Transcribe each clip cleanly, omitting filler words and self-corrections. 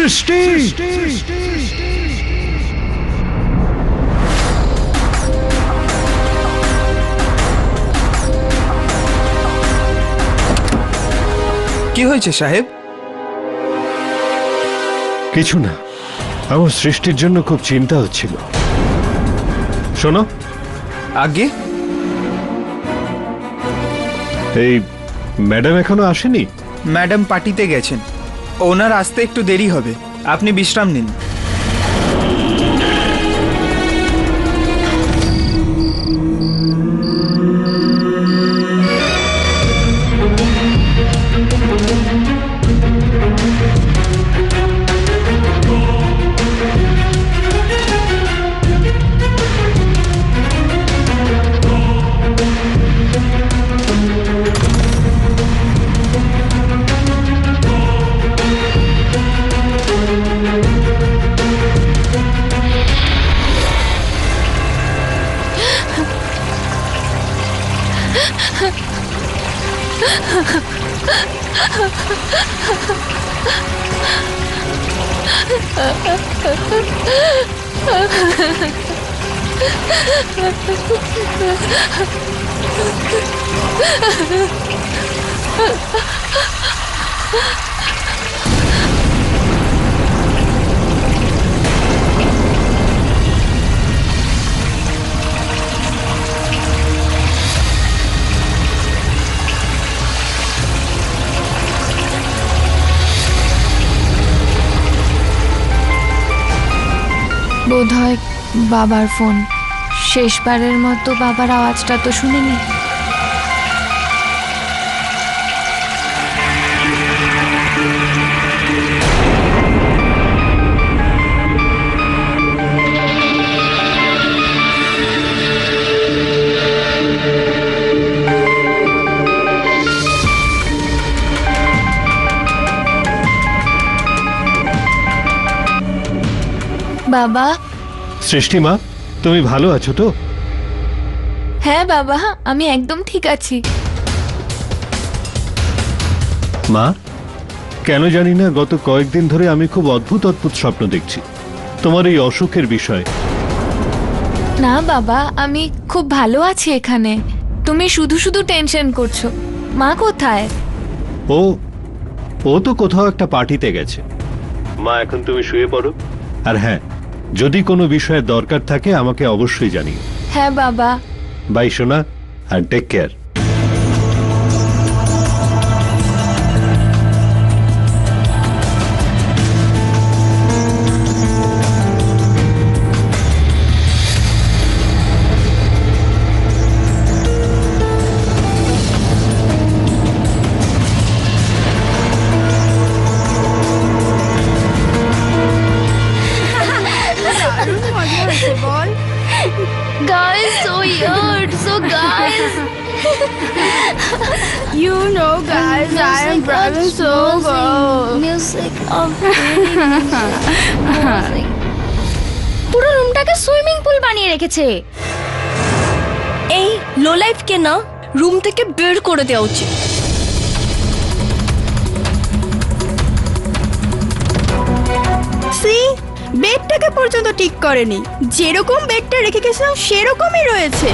সৃষ্টি কি হয়েছে সাহেব? কিছু না, আমার সৃষ্টির জন্য খুব চিন্তা হচ্ছিল। শোনো, আগে এই ম্যাডাম এখনো আসেনি? ম্যাডাম পার্টিতে গেছেন, ওনার আসতে একটু দেরি হবে, আপনি বিশ্রাম নিন। বোধহয় বাবার ফোন। শেষবারের মতো বাবার আওয়াজটা তো শুনিনি। বাবা। সৃষ্টি মা, তুমি ভালো আছো তো? হ্যাঁ বাবা, আমি একদম ঠিক আছি। মা, কেন জানি না গত কয়েকদিন ধরে আমি খুব অদ্ভুত অদ্ভুত স্বপ্ন দেখছি তোমার এই অসুখের বিষয়। না বাবা, আমি খুব ভালো আছি এখানে। তুমি শুধু শুধু টেনশন করছো। মা কোথায়? ও ও তো কোথাও একটা পার্টিতে গেছে। মা, এখন তুমি শুয়ে পড়ো। আর হ্যাঁ, যদি কোনো বিষয়ে দরকার থাকে আমাকে অবশ্যই জানিও। হ্যাঁ বাবা। বাই সোনা, আর take care. Guys, so weird. So guys. You know, guys, I am driving so good. Music of পুরো রুমটাকে সুইমিং পুল বানিয়ে রেখেছে। এই লো লাইফ কে না রুম থেকে বের করে দেওয়া উচিত। সি, বেডটাকে পর্যন্ত ঠিক করেনি, যেরকম বেডটা রেখে গেছিলাম সেরকমই রয়েছে।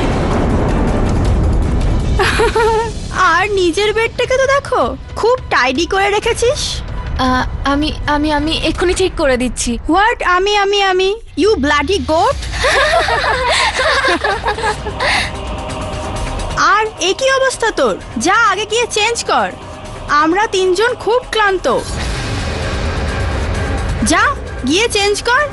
আর নিজের বেডটাকে তো দেখো, খুব টাইডি করে রেখেছিস। আমি আমি আমি এক্ষুনি ঠিক করে দিচ্ছি। হোয়াট? আমি ইউ ব্লাডি গোট। আর একই অবস্থা তোর, যা আগে গিয়ে চেঞ্জ কর। আমরা তিনজন খুব ক্লান্ত, যা গিয়ে চেঞ্জ কর।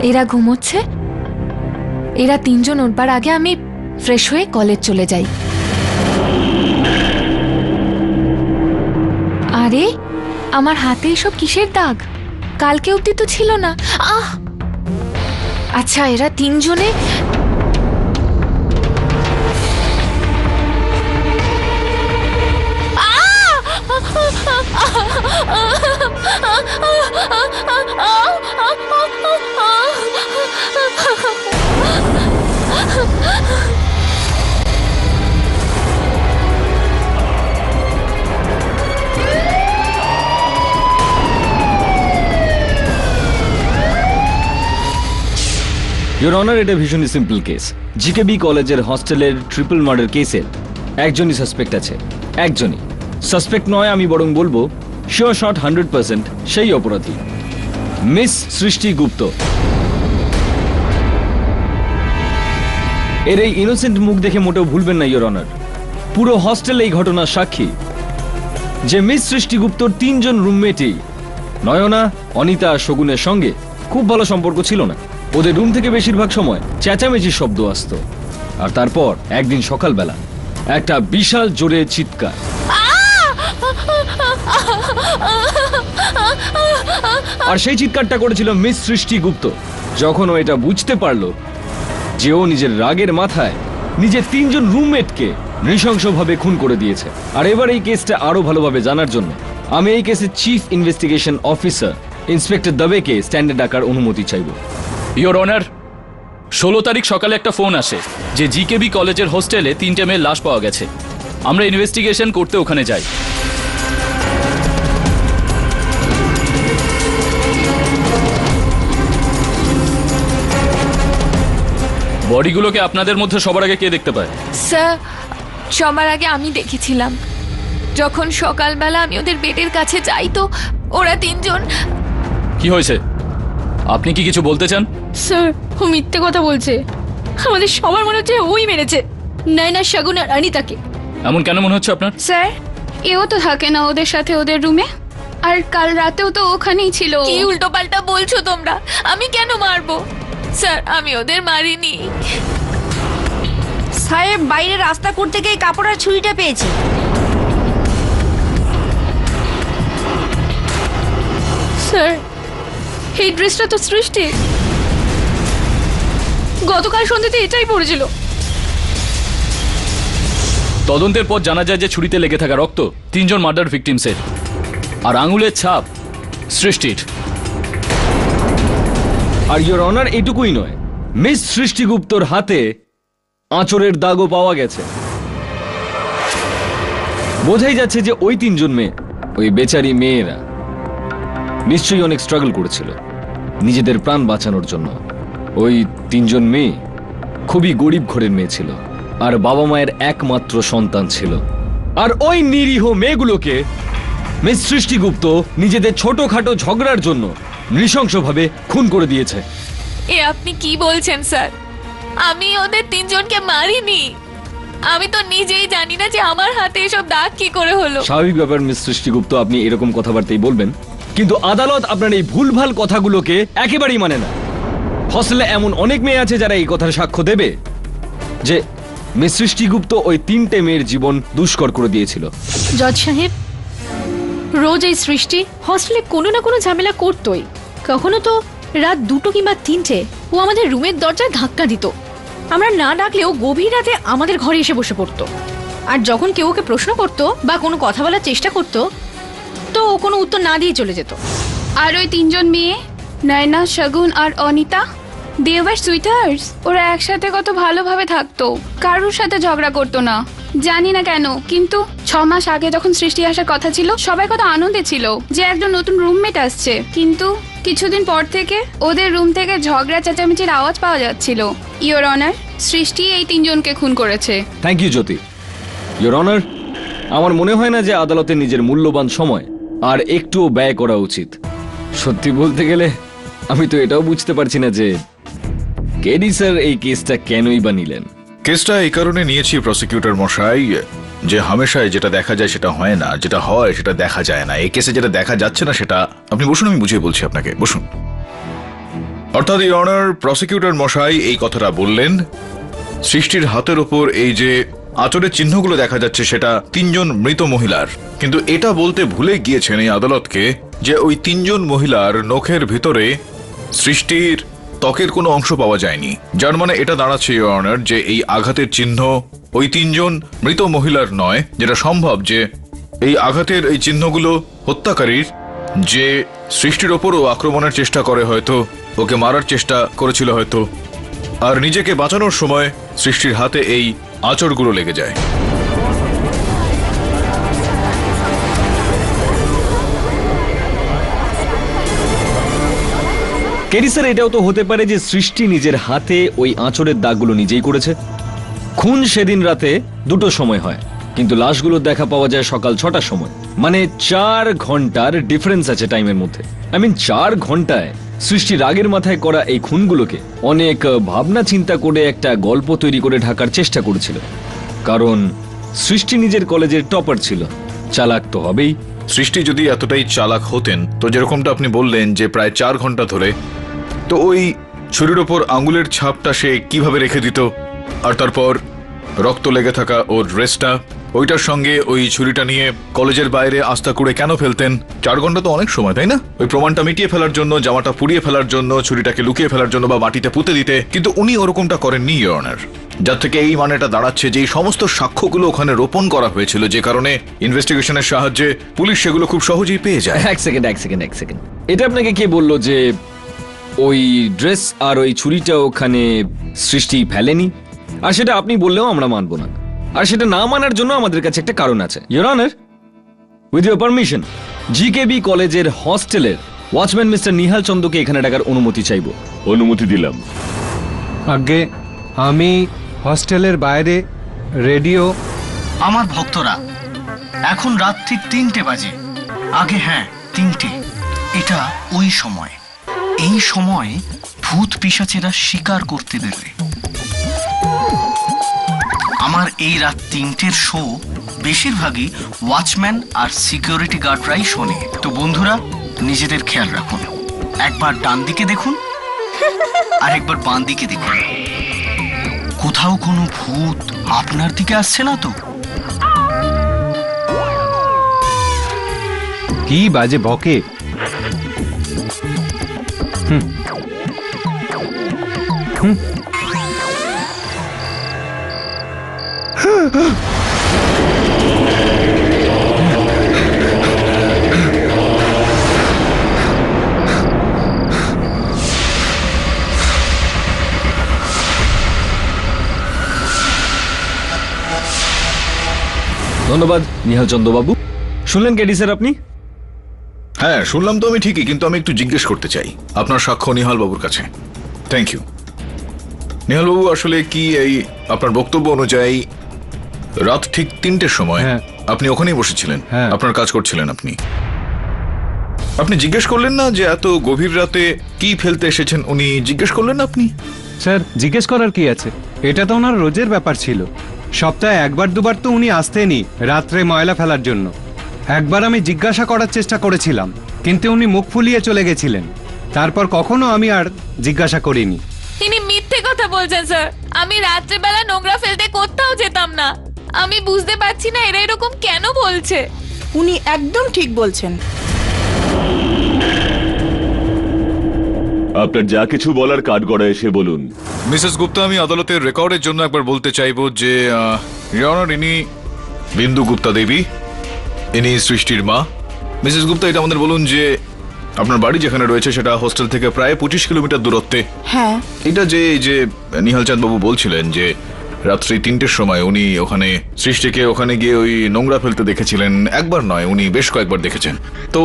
এরা ঘুমোচ্ছে, এরা তিনজন উঠবার আগে আমি ফ্রেশ হয়ে কলেজ চলে যাই। আরে আমার হাতে এসব কিসের দাগ? কালকে অব্দি তো ছিল না। আচ্ছা, এরা তিনজনে ইওর অনার, এটা ভীষণই সিম্পল কেস। জিকেবি কলেজের হস্টেলের ট্রিপল মার্ডার কেসের একজনই সাসপেক্ট আছে, একজনই। সাসপেক্ট নয়, আমি বরং বলবো শিওর শট 100% সেই অপরাধী, মিস সৃষ্টি গুপ্ত। এর এই ইনোসেন্ট মুখ দেখে মোটেও ভুলবেন না ইওর অনার, পুরো হস্টেল এই ঘটনার সাক্ষী যে মিস সৃষ্টি গুপ্তর তিনজন রুমমেটই নয়না, অনিতা আর শগুনের সঙ্গে খুব ভালো সম্পর্ক ছিল না। ওদের রুম থেকে বেশিরভাগ সময় চেঁচামেচির শব্দ আসতো, আর তারপর একদিন সকালবেলা একটা বিশাল জোরে চিৎকার। আর সেই চিৎকারটা করেছিল মিস সৃষ্টি গুপ্ত যখন ও এটা বুঝতে পারলো যে ও নিজের রাগের মাথায় নিজের তিনজন রুমমেটকে নৃশংসভাবে খুন করে দিয়েছে। আর এবার এই কেসটা আরো ভালোভাবে জানার জন্য আমি এই কেসের চিফ ইনভেস্টিগেশন অফিসার ইন্সপেক্টর দবেকে স্ট্যান্ডে ডাকার অনুমতি চাইব। ইওর অনার, 16 তারিখ সকালে একটা ফোন আসে যে জিকেবি কলেজের হোস্টেলে 3টে মেয়ের লাশ পাওয়া গেছে। আমরা ইনভেস্টিগেশন করতে ওখানে যাই। বডিগুলোকে আপনাদের মধ্যে সবার আগে কে দেখতে পায়? স্যার, সবার আগে আমি দেখেছিলাম। যখন সকালবেলা আমি ওদের বেডের কাছে যাই তো ওরা তিনজন। কি হয়েছে? আপনি কি কিছু বলতে চান? স্যার, ও মিথ্যে কথা বলছে। আমাদের সবার মনে হচ্ছে ওই মেরেছে নয়না, শগুন আর অনিতাকে। এমন কেন মনে হচ্ছে আপনার? স্যার, এও তো থাকে না ওদের সাথে ওদের রুমে, আর কাল রাতেও তো ওখানেই ছিল। কি উল্টো পাল্টা বলছো তোমরা? আমি কেন মারবো? স্যার, আমি ওদের মারিনি। সাহেব বাইরে রাস্তা করতে গিয়ে কাপড় আর ছুরিটা পেয়েছে। স্যার, এই ড্রেসটা তো সৃষ্টি, গতকাল সন্ধ্যেতে এটাই পড়েছিল। তদন্তের পর জানা যায় যে ছুরিতে লেগে থাকা রক্ত 3জন মার্ডার ভিকটিমসের, আর আঙুলের ছাপ সৃষ্টির। আর ইওর অনার, এটুকুই নয়, মিস সৃষ্টিগুপ্তর হাতে আঁচড়ের দাগও পাওয়া গেছে। বোঝাই যাচ্ছে যে ওই তিনজন মেয়ে, ওই বেচারি মেয়েরা নিশ্চয়ই অনেক স্ট্রাগল করেছিল নিজেদের প্রাণ বাঁচানোর জন্য। ওই তিনজন মেয়ে খুবই গরিব ঘরের মেয়ে ছিল, আর বাবা মায়ের একমাত্র সন্তান ছিল। আর ওই নিরীহ মেয়েগুলোকে মিস সৃষ্টিগুপ্ত নিজেদের ছোটখাটো ঝগড়ার জন্য নৃশংসভাবে খুন করে দিয়েছে। এ আপনি কি বলছেন স্যার? আমি ওদের তিনজনকে মারিনি। আমি তো নিজেই জানি না যে আমার হাতে এসব দাগ কি করে হলো। স্বাভাবিক ব্যাপার মিস সৃষ্টিগুপ্ত, আপনি এরকম কথাবার্তাই বলবেন, কিন্তু আদালত আপনার এই ভুলভাল কথাগুলোকে একেবারেই মানে না। হস্টেলে এমন অনেক মেয়ে আছে যারা এই কথার সাক্ষ্য দেবে যে মিস সৃষ্টিগুপ্ত ওই 3টে মেয়ের জীবন দুষ্কর করে দিয়েছিল। জজ সাহেব, রোজ এই সৃষ্টি হস্টেলে কোনো না কোনো ঝামেলা করতোই। কখনো তো রাত 2 কিংবা 3টে ও আমাদের রুমের দরজায় ধাক্কা দিত। আমরা না ডাকলেও গভীর রাতে আমাদের ঘরে এসে বসে পড়তো। আর যখন কেউ ওকে প্রশ্ন করতো বা কোনো কথা বলার চেষ্টা করতো তো ও কোনো উত্তর না দিয়ে চলে যেত। আর ওই 3জন মেয়ে, নয়না, শগুন আর অনিতা, দে ওয়ার সুইটার্স। ওরা একসাথে কত ভালোভাবে থাকতো, কারোর সাথে ঝগড়া করতো না। জানি না কেন, কিন্তু 6 মাস আগে যখন সৃষ্টি আসার কথা ছিল সবাই কত আনন্দে ছিল যে একজন নতুন রুমমেট আসছে, কিন্তু কিছুদিন পর থেকে ওদের রুম থেকে ঝগড়া চেঁচামেচির আওয়াজ পাওয়া যাচ্ছিল। ইওর অনার, সৃষ্টি এই 3জনকে খুন করেছে। Thank you Jyoti. Your honour, আমার মনে হয় না যে আদালতে নিজের মূল্যবান সময় আর একটুও ব্যয় করা উচিত। সত্যি বলতে গেলে আমি তো এটাও বুঝতে পারছি না যে কেডি স্যার এই কেসটা কেনই বা নিলেন। কেসটা এই কারণে নিয়েছি প্রসিকিউটর মশাই, যে হামেশাই যেটা দেখা যায় সেটা হয় না, যেটা হয় সেটা দেখা যায় না। এই কেসে যেটা দেখা যাচ্ছে না সেটা, আপনি বসুন, আমি বুঝিয়ে বলছি আপনাকে, বসুন। অর্থাৎ ইওর অনার, প্রসিকিউটর মশাই এই কথাটা বললেন সৃষ্টির হাতের ওপর এই যে আচরের চিহ্নগুলো দেখা যাচ্ছে সেটা তিনজন মৃত মহিলার, কিন্তু এটা বলতে ভুলে গিয়েছেন এই আদালতকে যে ওই তিনজন মহিলার নখের ভিতরে সৃষ্টির ত্বকের কোনো অংশ পাওয়া যায়নি, যার মানে এটা দাঁড়াচ্ছে ইওর অনার যে এই আঘাতের চিহ্ন ওই তিনজন মৃত মহিলার নয়, যেটা সম্ভব যে এই আঘাতের এই চিহ্নগুলো হত্যাকারীর, যে সৃষ্টির ওপরও আক্রমণের চেষ্টা করে, হয়তো ওকে মারার চেষ্টা করেছিল হয়তো, আর নিজেকে বাঁচানোর সময় সৃষ্টির হাতে এই আঁচড়গুলো লেগে যায়। কেরি স্যার, এটাও তো হতে পারে যে সৃষ্টি নিজের হাতে ওই আঁচড়ের দাগগুলো নিজেই করেছে। খুন সেদিন রাতে 2টো সময় হয়, কিন্তু লাশগুলোর দেখা পাওয়া যায় সকাল 6টার সময়, মানে 4 ঘন্টার ডিফারেন্স আছে টাইমের মধ্যে। 4 ঘন্টায় সৃষ্টি রাগের মাথায় করা এই খুনগুলোকে অনেক ভাবনা চিন্তা করে একটা গল্প তৈরি করে ঢাকার চেষ্টা করেছিল, কারণ সৃষ্টি নিজের কলেজের টপার ছিল, চালাক তো হবেই। সৃষ্টি যদি এতটাই চালাক হতেন তো যেরকমটা আপনি বললেন যে প্রায় 4 ঘন্টা ধরে, তো ওই ছুরির ওপর আঙুলের ছাপটা সে কিভাবে রেখে দিত, আর তারপর রক্ত লেগে থাকা ওর ড্রেসটা, ওইটার সঙ্গে ওই ছুরিটা নিয়ে কলেজের বাইরে আস্থা করে কেন ফেলতেন? 4 ঘন্টা তো অনেক সময়, তাই না? ওই প্রমাণটা মিটিয়ে ফেলার জন্য, জামাটা পুড়িয়ে ফেলার জন্য, ছুরিটাকে লুকিয়ে ফেলার জন্য বা মাটিতে পুঁতে দিতে, কিন্তু উনি ওরকমটা করেননি ইওর অনার। যার থেকে এই মানেটা দাঁড়াচ্ছে যে এই সমস্ত সাক্ষ্যগুলো ওখানে রোপণ করা হয়েছিল, যে কারণে ইনভেস্টিগেশনের সাহায্যে পুলিশ সেগুলো খুব সহজেই পেয়ে যায়। এক সেকেন্ড, এটা আপনাকে কে বললো যে ওই ড্রেস আর ওই ছুরিটা ওখানে সৃষ্টি ফেলেনি? আর সেটা আপনি বললেও আমরা মানবো না, আর সেটা না মানার জন্য আমাদের কাছে একটা কারণ আছে। Your honour, with your permission, GKB কলেজের হস্টেলের ওয়াচম্যান মিস্টার নিহাল চন্দ্রকে এখানে ডাকার অনুমতি চাইবো। অনুমতি দিলাম। আগে আমি হস্টেলের বাইরে রেডিও। আমার ভক্তরা, এখন রাত্রি 3টে বাজে। আগে হ্যাঁ 3টে, এটা ওই সময়, এই সময় ভূত পিশাচেরা শিকার করতে বেরোয়। আমার এই রাত 3টের শো বেশিরভাগই ওয়াচম্যান আর সিকিউরিটি গার্ডরাই শোনে। তো বন্ধুরা, নিজেদের খেয়াল রাখুন। একবার ডান দিকে দেখুন আর একবার বাঁ দিকে দেখুন, কোথাও কোনো ভূত আপনার দিকে আসছে না তো? কি বাজে বকে। ধন্যবাদ নিহাল চন্দ্র বাবু। শুনলেন কেডি স্যার আপনি? হ্যাঁ শুনলাম তো আমি ঠিকই, কিন্তু আমি একটু জিজ্ঞেস করতে চাই আপনার সাক্ষ্য নিহাল বাবুর কাছে। Thank you. নিহাল বাবু, আসলে কি এই আপনার বক্তব্য অনুযায়ী রাত ঠিক 3টের সময় আপনি ওখানেই বসেছিলেন, আপনার কাজ করছিলেন, আপনি জিজ্ঞেস করলেন না যে এত গভীর রাতে কি ফেলতে এসেছেন? উনি জিজ্ঞেস করলেন না আপনি? স্যার, জিজ্ঞেস করার কি আছে? এটা তো ওনার রোজের ব্যাপার ছিল। সপ্তাহে 1-2 বার তো উনি আসতেনই রাত্রে ময়লা ফেলার জন্য। একবার আমি জিজ্ঞাসা করার চেষ্টা করেছিলাম, কিন্তু উনি মুখ ফুলিয়ে চলে গেছিলেন। তারপর কখনো আমি আর জিজ্ঞাসা করিনি। তিনি মিথ্যে কথা বলছেন স্যার। আমি রাত্রেবেলা নোংরা ফেলতে কোথাও যেতাম না। আমি বুঝতে পারছি না এরা এরকম কেন বলছে। উনি একদম ঠিক বলছেন। আপনার যা কিছু বলার কাঠগড়া এসে বলুন। মিসেস গুপ্তা, আমি আদালতের রেকর্ডের জন্য একবার বলতে চাইবো যে ইনি বিন্দু গুপ্তা দেবী, ইনি সৃষ্টির মা। মিসেস গুপ্তা, এটা আমাদের বলুন যে আপনার বাড়ি যেখানে রয়েছে সেটা হোস্টেল থেকে প্রায় 25 কিলোমিটার দূরত্বে। হ্যাঁ। এটা যে নিহাল চাঁদ বাবু বলছিলেন যে রাত্রি 3টের সময় উনি ওখানে সৃষ্টিকে ওখানে গিয়ে ওই নোংরা ফেলতে দেখেছিলেন, একবার নয় উনি বেশ কয়েকবার দেখেছেন। তো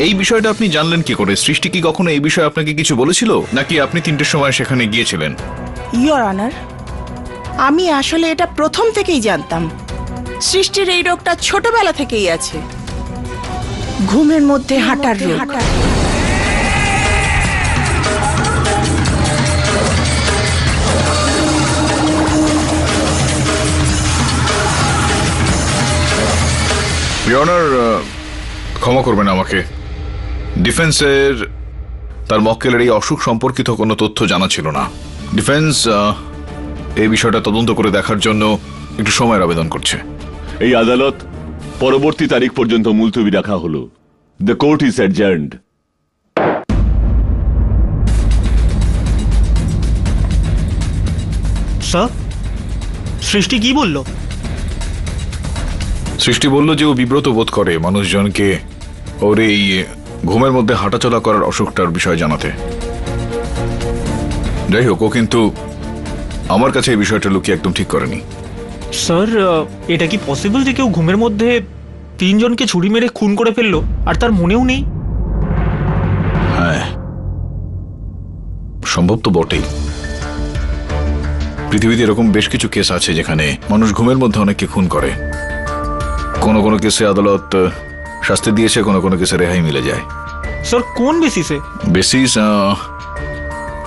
এই বিষয়টা আপনি জানলেন কি করে? সৃষ্টি কি কখনো এই বিষয়ে আপনাকে কিছু বলেছিল, নাকি আপনি 3টের সময় সেখানে গিয়েছিলেন? ইওর অনার, আমি আসলে এটা প্রথম থেকেই জানতাম। সৃষ্টির এই রোগটা ছোটবেলা থেকেই আছে, ঘুমের মধ্যে হাঁটার রোগ। ইওর অনার, ক্ষমা করবেন আমাকে। ডিফেন্সের তার মক্কেলের এই অসুখ সম্পর্কিত কোনো তথ্য জানা ছিল না। ডিফেন্স এই বিষয়টা তদন্ত করে দেখার জন্য একটু সময়ের আবেদন করছে। এই আদালত পরবর্তী তারিখ পর্যন্ত মুলতবি রাখা হলো। The court is adjourned. Sir, Srishti কি বললো? সৃষ্টি বলল যে ও বিব্রত বোধ করে মানুষজনকে ওর এই ঘুমের মধ্যে হাঁটাচলা করার অসুখটার বিষয় জানাতে। যাই হোক, ও কিন্তু আমার কাছে এই বিষয়টা লুকিয়ে একদম ঠিক করেনি। স্যার, এটা কি পসিবল যে কেউ ঘুমের মধ্যে 3 জনকে ছুরি মেরে খুন করে ফেললো আর তার মনেও নেই? হ্যাঁ, সম্ভব তো বটেই। পৃথিবীতে এরকম বেশ কিছু কেস আছে যেখানে মানুষ ঘুমের মধ্যে অনেককে খুন করে। কোনো কোনো কেসে আদালত শাস্তি দিয়েছে, কোনো কোনো কেসে রেহাই মিলে যায়। স্যার, কোন বেসিসে? বেসিস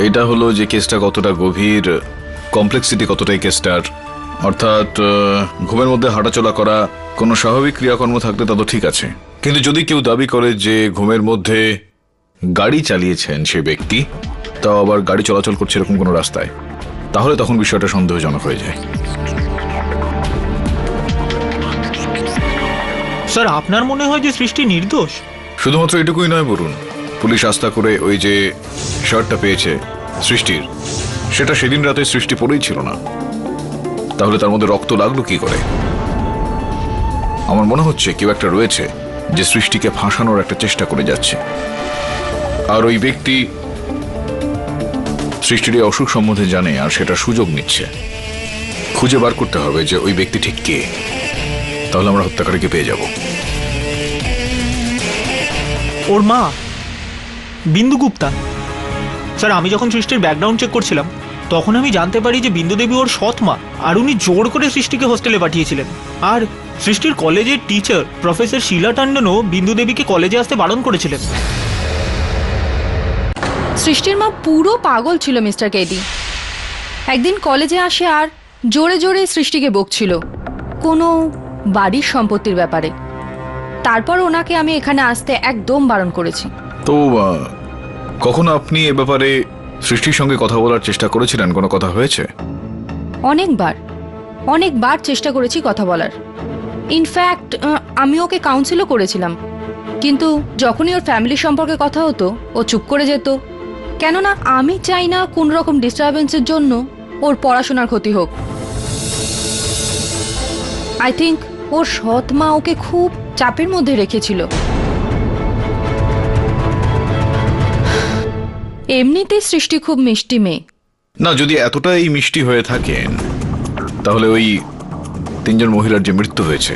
এটা হলো যে কেসটা কতটা গভীর, কমপ্লেক্সিটি কতটাই কেসটার। অর্থাৎ ঘুমের মধ্যে হাঁটাচলা করা কোনো স্বাভাবিক ক্রিয়াকর্ম থাকলে তা তো ঠিক আছে, কিন্তু যদি কেউ দাবি করে যে ঘুমের মধ্যে গাড়ি চালিয়েছেন সে ব্যক্তি, তাও আবার গাড়ি চলাচল করছে এরকম কোনো রাস্তায়, তাহলে তখন বিষয়টা সন্দেহজনক হয়ে যায়। স্যার, আপনার মনে হয় যে সৃষ্টি নির্দোষ? শুধুমাত্র এটুকুই নয় বরুণ, পুলিশ আস্থা করে ওই যে শার্টটা পেয়েছে সৃষ্টির, সেটা সেদিন রাতে সৃষ্টি পরেই ছিল না। তাহলে তার মধ্যে রক্ত লাগলো কি করে? আমার মনে হচ্ছে কেউ একটা রয়েছে যে সৃষ্টিকে ফাঁসানোর একটা চেষ্টা করে যাচ্ছে, আর ওই ব্যক্তি সৃষ্টির এই অসুখ সম্বন্ধে জানে আর সেটা সুযোগ নিচ্ছে। খুঁজে বার করতে হবে যে ওই ব্যক্তি ঠিক কে, তাহলে আমরা হত্যাকারীকে পেয়ে যাব। ওর মা বিন্দু গুপ্তা। স্যার, আমি যখন সৃষ্টির ব্যাকগ্রাউন্ড চেক করছিলাম তখন আমি জানতে পারি যে বিন্দু দেবী ওর সৎ মা, আর উনি জোর করে সৃষ্টিকে হোস্টেলে পাঠিয়েছিলেন। আর সৃষ্টির কলেজের টিচার প্রফেসর শিলা টন্ডনও বিন্দু দেবীকে কলেজে আসতে বারণ করেছিলেন। সৃষ্টির মা পুরো পাগল ছিল মিস্টার কেডি। একদিন কলেজে আসে আর জোরে জোরে সৃষ্টিকে বকছিল কোনো বাড়ির সম্পত্তির ব্যাপারে। তারপর ওনাকে আমি এখানে আসতে একদম বারণ করেছি। তো কখনো আপনি এ ব্যাপারে সৃষ্টির সঙ্গে কথা বলার চেষ্টা করেছিলেন? কোনো কথা হয়েছে? অনেকবার চেষ্টা করেছি কথা বলার। ইনফ্যাক্ট আমি ওকে কাউন্সিলও করেছিলাম, কিন্তু যখনই ওর ফ্যামিলি সম্পর্কে কথা হতো ও চুপ করে যেত। কেননা আমি চাই না কোন রকম ডিস্টারবেন্সের জন্য ওর পড়াশোনার ক্ষতি হোক। আই থিঙ্ক ওর সৎ মা ওকে খুব চাপের মধ্যে রেখেছিল। এমনিতেই সৃষ্টি খুব মিষ্টি মেয়ে। না, যদি এতটাই মিষ্টি হয়ে থাকেন তাহলে ওই 3 জন মহিলার যে মৃত্যু হয়েছে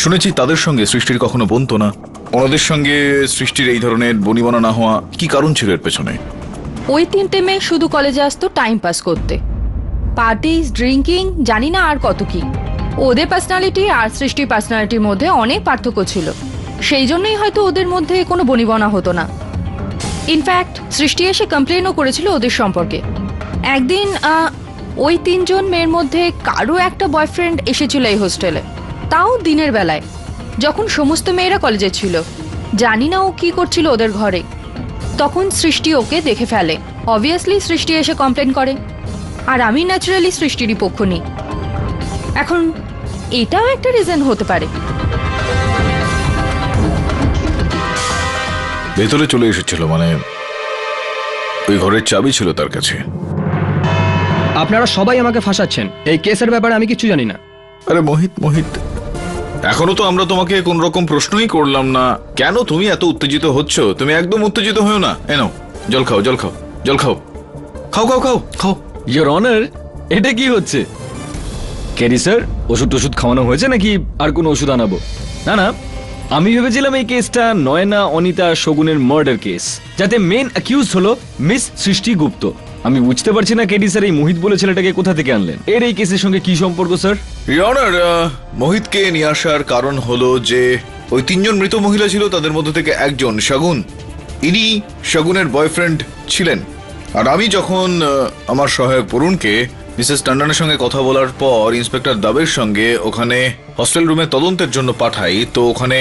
শুনেছি তাদের সঙ্গে সৃষ্টির কখনো বনতো না। ওনাদের সঙ্গে সৃষ্টির এই ধরনের বনিবনা না হওয়া কি কারণ ছিল এর পেছনে? ওই 3টে মেয়ে শুধু কলেজে আসতো টাইম পাস করতে, পার্টিজ, ড্রিঙ্কিং, জানি না আর কত কি। ওদের পার্সোনালিটি আর সৃষ্টির পার্সোনালিটির মধ্যে অনেক পার্থক্য ছিল, সেই জন্যই হয়তো ওদের মধ্যে কোনো বনিবনা হতো না। ইনফ্যাক্ট সৃষ্টি এসে কমপ্লেনও করেছিল ওদের সম্পর্কে। একদিন ওই 3 জন মেয়ের মধ্যে কারো একটা বয়ফ্রেন্ড এসেছিল এই হোস্টেলে, তাও দিনের বেলায়, যখন সমস্ত মেয়েরা কলেজে ছিল। জানি না ও কি করছিল ওদের ঘরে। তখন সৃষ্টি ওকে দেখে ফেলে। অবভিয়াসলি সৃষ্টি এসে কমপ্লেন করে, আর আমি ন্যাচারালি সৃষ্টিরই পক্ষ নিই। এখন এটাও একটা রিজন হতে পারে। ভেতরে চলে এসেছিল মানে ওই ঘরের চাবি ছিল তার কাছে। আপনারা সবাই আমাকে ফাঁসাচ্ছেন, এই কেসের ব্যাপারে আমি কিছু জানি না। আরে মোহিত, এখনো তো আমরা তোমাকে কোন রকম প্রশ্নই করলাম না, কেন তুমি এত উত্তেজিত হচ্ছ? তুমি একদম উত্তেজিত হও না। এনো জল খাও, জল খাও, জল খাও, খাও খাও খাও খাও। ইয়োর অনার, এটা কি হচ্ছে? কেডি স্যার, ওষুধ খাওয়ানো হয়েছে নাকি আর কোনো ওষুধ আনাবো? না না, আমি ভেবেছিলাম এই কেসটা নয়না অনিতা শগুনের মার্ডার কেস, যাতে মেন অ্যাকিউজ হলো মিস সৃষ্টি গুপ্ত। আমি বুঝতে পারছি না কেডি স্যার এই মোহিত বলে ছেলেটাকে কোথা থেকে আনলেন, এর এই কেসের সঙ্গে কি সম্পর্ক স্যার? ইয়নার, মোহিতকে নিয়ে আসার কারণ হলো যে ওই 3 জন মৃত মহিলা ছিল, তাদের মধ্যে থেকে একজন শগুন, ইনি শগুনের বয়ফ্রেন্ড ছিলেন। আর আমি যখন আমার সহায়ক বরুণকে মিসেস টন্ডনের সঙ্গে কথা বলার পর ইন্সপেক্টর দাবের সঙ্গে ওখানে হস্টেল রুমে তদন্তের জন্য পাঠাই, তো ওখানে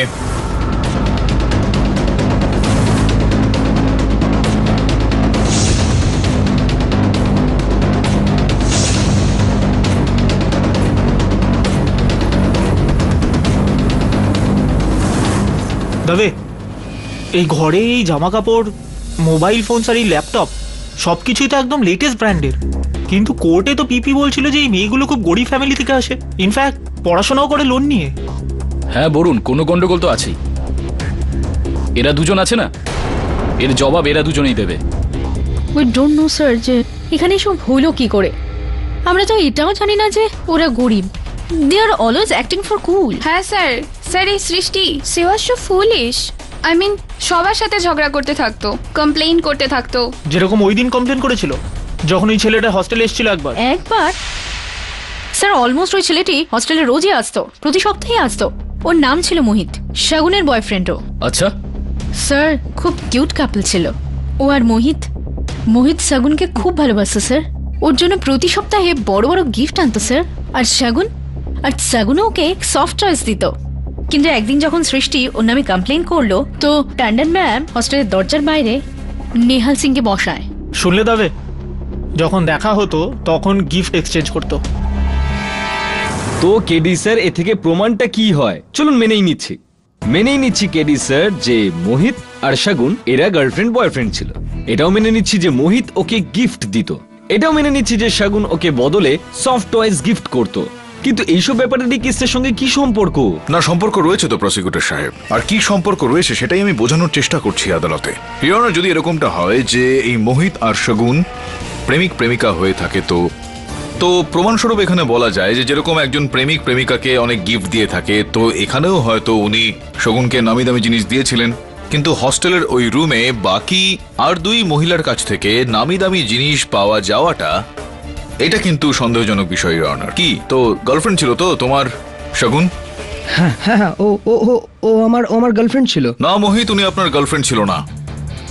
তবে এই ঘরে এই জামা কাপড়, মোবাইল ফোন আর এই ল্যাপটপ সব কিছুই তো একদম লেটেস্ট ব্র্যান্ডের, কিন্তু কোর্টে তো পিপি বলছিল যে এই মেয়েগুলো খুব গরিব ফ্যামিলি থেকে আসে, ইনফ্যাক্ট পড়াশোনাও করে লোন নিয়ে। হ্যাঁ বরুণ, কোনো গন্ডগোল তো আছেই। এরা দুজন আছে না, এর জবাব এরা দুজনেই দেবে। উই ডোন্ট নো স্যার যে এখানে সব হলো কি করে। আমরা তো এটাও জানি না যে ওরা গরিব। They are always acting for cool. হ্যাঁ স্যার, স্যার এই Srishti she was so foolish. I mean সবার সাথে ঝগড়া করতে থাকতো, কমপ্লেইন করতে থাকতো। যেরকম ওই দিন কমপ্লেন করেছিল যখন ওই ছেলেটা হস্টেলে এসেছিল একবার। স্যার অলমোস্ট ওই ছেলেটি হস্টেলে রোজই আসতো, প্রতি সপ্তাহে আসতো। ওর নাম ছিল মোহিত, শাগুনের বয়ফ্রেন্ডও। আচ্ছা স্যার খুব কিউট কাপল ছিল ও আর মোহিত। মোহিত শাগুনকে খুব ভালোবাসতো স্যার, ওর জন্য প্রতি সপ্তাহে বড় বড় গিফট আনতো স্যার। আর শাগুনও ওকে সফট চয়েস দিত। কিন্তু একদিন যখন সৃষ্টি ওর নামে কমপ্লেন করলো তো ট্যান্ডন ম্যাম হস্টেলের দরজার বাইরে নেহাল সিংকে বসায়। শুনলে তবে যখন দেখা হতো তখন গিফট এক্সচেঞ্জ করতো। তো কেডি স্যার এ থেকে প্রমাণটা কি হয়? চলুন মেনেই নিচ্ছি কেডি স্যার যে মোহিত আর শাগুন এরা গার্লফ্রেন্ড বয়ফ্রেন্ড ছিল। এটাও মেনে নিচ্ছি যে মোহিত ওকে গিফট দিত। এটাও মেনে নিচ্ছি যে শাগুন ওকে বদলে সফট টয়েস গিফট করত। কিন্তু এইসব ব্যাপারের এই কেসের সঙ্গে কি সম্পর্ক? না, সম্পর্ক রয়েছে তো প্রসিকিউটর সাহেব, আর কি সম্পর্ক রয়েছে সেটাই আমি বোঝানোর চেষ্টা করছি আদালতে। ইওর অনার, যদি এরকমটা হয় যে এই মোহিত আর শাগুন প্রেমিক প্রেমিকা হয়ে থাকে তো প্রমাণস্বরূপ এখানে বলা যায় যে যেরকম একজন প্রেমিক প্রেমিকাকে অনেক গিফট দিয়ে থাকে, তো এখানেও হয়তো উনি শাগুনকে নামি দামি জিনিস দিয়েছিলেন, কিন্তু হস্টেলের ওই রুমে বাকি আর দুই মহিলার কাছ থেকে নামি দামি জিনিস পাওয়া যাওয়াটা এটা কিন্তু সন্দেহজনক বিষয় ইওর অনার। কি তো গার্লফ্রেন্ড ছিল তো তোমার শাগুন? হ্যাঁ হ্যাঁ, ও আমার গার্লফ্রেন্ড ছিল। না মোহিত, উনি আপনার গার্লফ্রেন্ড ছিল না।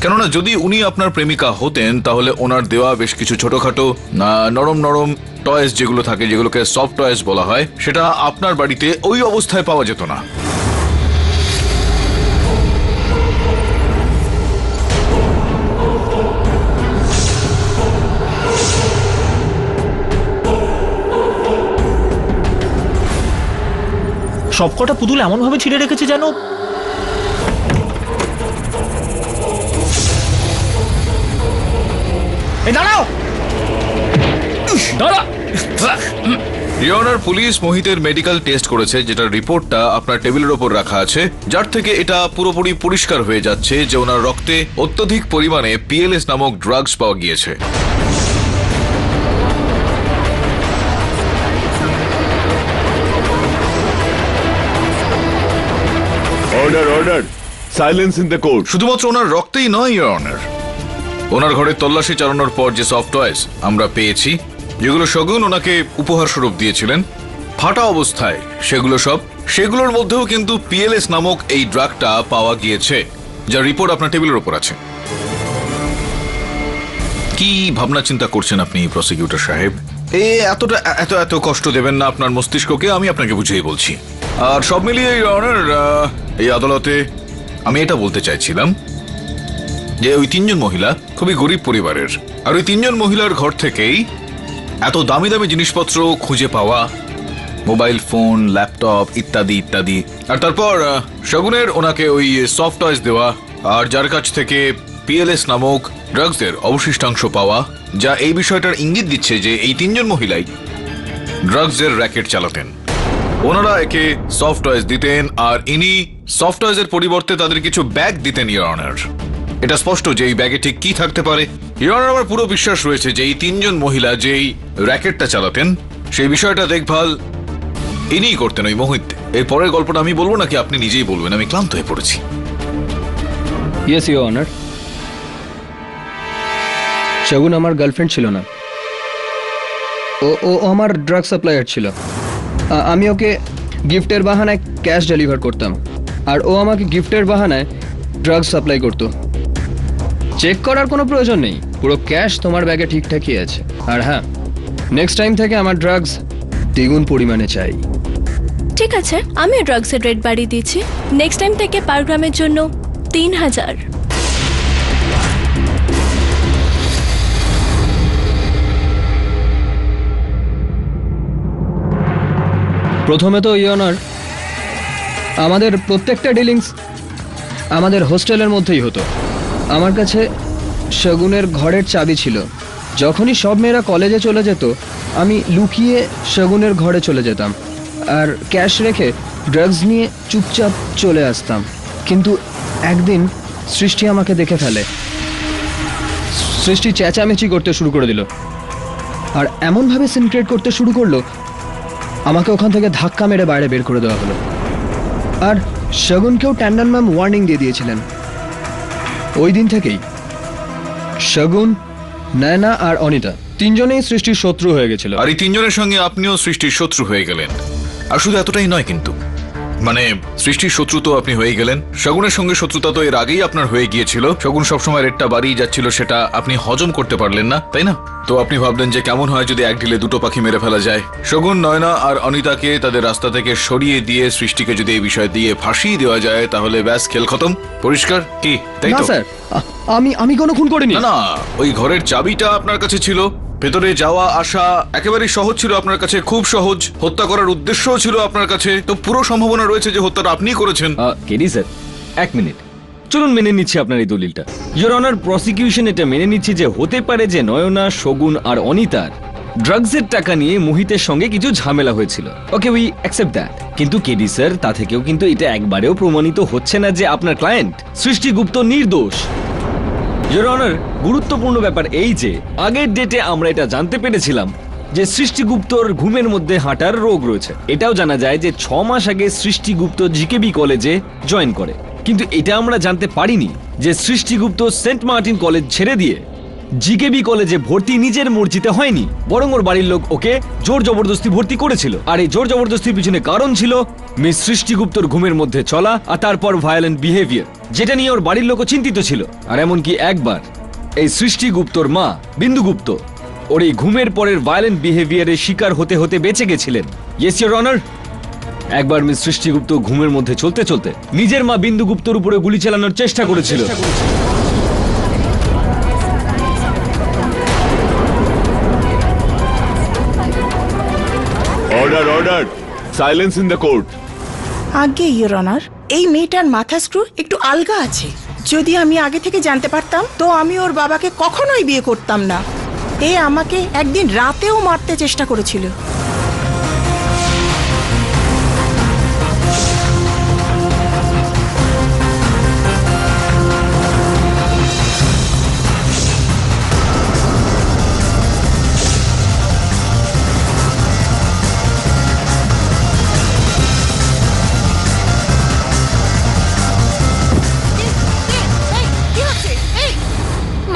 কেননা যদি উনি আপনার প্রেমিকা হতেন তাহলে ওনার দেওয়া বেশ কিছু ছোটখাটো নরম নরম টয়েস যেগুলো থাকে, যেগুলোকে সফট টয়েস বলা হয়, সেটা আপনার বাড়িতে ওই অবস্থায় পাওয়া যেত না। সবকটা পুতুল এমন ভাবে ছিঁড়ে রেখেছে যেন দাঁড়াও। ইওর অনার, পুলিশ মোহিতের মেডিকেল টেস্ট করেছে, যেটার রিপোর্টটা আপনার টেবিলের ওপর রাখা আছে, যার থেকে এটা পুরোপুরি পরিষ্কার হয়ে যাচ্ছে যে ওনার রক্তে অত্যধিক পরিমাণে পিএলএস নামক ড্রাগস পাওয়া গিয়েছে। Order silence in the court. শুধুমাত্র ওনার রক্তেই নয় ইওর অনার, ওনার ঘরে তল্লাশি চালানোর পর যে সফট টয়েস আমরা পেয়েছি, যেগুলো শাগুন ওনাকে উপহার স্বরূপ দিয়েছিলেন ফাটা অবস্থায়, সেগুলোর মধ্যেও কিন্তু পিএলএস নামক এই ড্রাগটা পাওয়া গিয়েছে, যার রিপোর্ট আপনার টেবিলের ওপর আছে। কি ভাবনা চিন্তা করছেন আপনি প্রসিকিউটর সাহেব? এতটা এত কষ্ট দেবেন না আপনার মস্তিষ্ককে, আমি আপনাকে বুঝিয়ে বলছি। আর সব মিলিয়ে ইওর অনার, এই আদালতে আমি এটা বলতে চাইছিলাম যে ওই তিনজন মহিলা খুবই গরিব পরিবারের, আর ওই তিনজন মহিলার ঘর থেকেই এত দামি দামি জিনিসপত্র খুঁজে পাওয়া, মোবাইল ফোন, ল্যাপটপ ইত্যাদি ইত্যাদি, আর তারপর শাগুনের ওনাকে ওই সফট টয়েস দেওয়া, আর যার কাছ থেকে পিএলএস নামক ড্রাগসের অবশিষ্টাংশ পাওয়া, যা এই বিষয়টার ইঙ্গিত দিচ্ছে যে এই তিনজন মহিলাই ড্রাগসের র্যাকেট চালাতেন। ওনারা একে সফট টয়েস দিতেন আর ইনি সফট টয়েসের পরিবর্তে তাদের কিছু ব্যাগ দিতেন ইওর অনার। এটা স্পষ্ট যে এই ব্যাগে ঠিক কি থাকতে পারে। ইওর অনার, আমার পুরো বিশ্বাস রয়েছে যে এই তিনজন মহিলা যেই র্যাকেটটা চালাতেন সেই বিষয়টা দেখভাল ইনিই করতেন, ওই মোহিত। এর পরের গল্পটা আমি বলবো নাকি আপনি নিজেই বলবেন? আমি ক্লান্ত হয়ে পড়েছি। ইয়েস ইওর অনার, শাগুন আমার গার্লফ্রেন্ড ছিল না, ও আমার ড্রাগ সাপ্লায়ার ছিল। আমি ওকে গিফটের বাহানায় ক্যাশ ডেলিভার করতাম, আর ও আমাকে গিফটের বাহানায় ড্রাগস সাপ্লাই করত। চেক করার কোনো প্রয়োজন নেই, পুরো ক্যাশ তোমার ব্যাগে ঠিকঠাকই আছে। আর হ্যাঁ, নেক্সট টাইম থেকে আমার ড্রাগস দ্বিগুণ পরিমাণে চাই। ঠিক আছে, আমিও ড্রাগসের রেট বাড়িয়ে দিয়েছি। নেক্সট টাইম থেকে পার গ্রামের জন্য 3000। প্রথমে তো ইওর অনার, আমাদের প্রত্যেকটা ডিলিংস আমাদের হোস্টেলের মধ্যেই হতো। আমার কাছে শগুনের ঘরের চাবি ছিল। যখনই সব মেয়েরা কলেজে চলে যেত আমি লুকিয়ে শগুনের ঘরে চলে যেতাম আর ক্যাশ রেখে ড্রাগস নিয়ে চুপচাপ চলে আসতাম। কিন্তু একদিন সৃষ্টি আমাকে দেখে ফেলে। সৃষ্টি চেঁচামেচি করতে শুরু করে দিল আর এমনভাবে সিন ক্রিয়েট করতে শুরু করলো আমাকে ওখান থেকে ধাক্কা মেরে বাইরে বের করে দেওয়া হলো। আর শগুনকেও ট্যান্ডন ম্যাম ওয়ার্নিং দিয়ে দিয়েছিলেন। ওই দিন থেকেই শগুন, নয়না আর অনিতা তিনজনেই সৃষ্টির শত্রু হয়ে গেছিল। আর এই তিনজনের সঙ্গে আপনিও সৃষ্টির শত্রু হয়ে গেলেন। আর শুধু এতটাই নয়, কিন্তু মানে সৃষ্টির শত্রু তো আপনি হয়ে গেলেন, শগুনের সঙ্গে শত্রুতা তো এর আগেই আপনার হয়ে গিয়েছিল। শগুন সবসময় রেটটা বাড়িয়ে যাচ্ছিল, সেটা আপনি হজম করতে পারলেন না, তাই না? তো আপনি ভাবলেন যে কেমন হয় যদি এক ঢিলে দুটো পাখি মেরে ফেলা যায়। শগুন, নয়না আর অনিতাকে তাদের রাস্তা থেকে সরিয়ে দিয়ে সৃষ্টিকে যদি এই বিষয় দিয়ে ফাঁসিয়ে দেওয়া যায় তাহলে ব্যাস খেল খতম, পরিষ্কার কি? তাই না তো? স্যার, আমি কোনো খুন করিনি। না না, ওই ঘরের চাবিটা আপনার কাছে ছিল, ভেতরে যাওয়া আসা একেবারেই সহজ ছিল আপনার কাছে, খুব সহজ। হত্যা করার উদ্দেশ্যও ছিল আপনার কাছে, তো পুরো সম্ভাবনা রয়েছে যে হত্যাটা আপনিই করেছেন। কেডি স্যার, এক মিনিট, চলুন মেনে নিচ্ছি আপনার এই দলিলটা। ইওর অনার, প্রসিকিউশন এটা মেনে নিচ্ছে যে হতে পারে যে নয়না, শগুন আর অনিতার ড্রাগসের টাকা নিয়ে মোহিতের সঙ্গে কিছু ঝামেলা হয়েছিল। ওকে, উই অ্যাকসেপ্ট দ্যাট। কিন্তু কেডি স্যার, তা থেকেও কিন্তু এটা একবারেও প্রমাণিত হচ্ছে না যে আপনার ক্লায়েন্ট সৃষ্টি গুপ্ত নির্দোষ। ইওর অনার, গুরুত্বপূর্ণ ব্যাপার এই যে আগের ডেটে আমরা এটা জানতে পেরেছিলাম যে সৃষ্টিগুপ্তর ঘুমের মধ্যে হাঁটার রোগ রয়েছে। এটাও জানা যায় যে 6 মাস আগে সৃষ্টিগুপ্ত জিকেবি কলেজে জয়েন করে। কিন্তু এটা আমরা জানতে পারিনি যে সৃষ্টিগুপ্ত সেন্ট মার্টিন কলেজ ছেড়ে দিয়ে জিকেবি কলেজে ভর্তি নিজের মর্জিতে হয়নি, বরং ওর বাড়ির লোক ওকে জোর জবরদস্তি ভর্তি করেছিল। আর এই জোর জবরদস্তির পিছনে কারণ ছিল মিস সৃষ্টিগুপ্তর ঘুমের মধ্যে চলা আর তারপর ভায়োলেন্ট বিহেভিয়ার, যেটা নিয়ে ওর বাড়ির লোকও চিন্তিত ছিল। আর এমনকি একবার এই সৃষ্টিগুপ্তর মা বিন্দুগুপ্ত ওর এই ঘুমের পরের ভায়োলেন্ট বিহেভিয়ারের শিকার হতে হতে বেঁচে গেছিলেন। ইয়েস ইওর অনার, একবার মিস সৃষ্টিগুপ্ত ঘুমের মধ্যে চলতে চলতে নিজের মা বিন্দুগুপ্তর উপরে গুলি চালানোর চেষ্টা করেছিল। Order, order, silence in the court. আগে ইওর অনার, এই মেয়েটার মাথা স্ক্রু একটু আলগা আছে। যদি আমি আগে থেকে জানতে পারতাম তো আমি ওর বাবাকে কখনোই বিয়ে করতাম না। এ আমাকে একদিন রাতেও মারতে চেষ্টা করেছিল।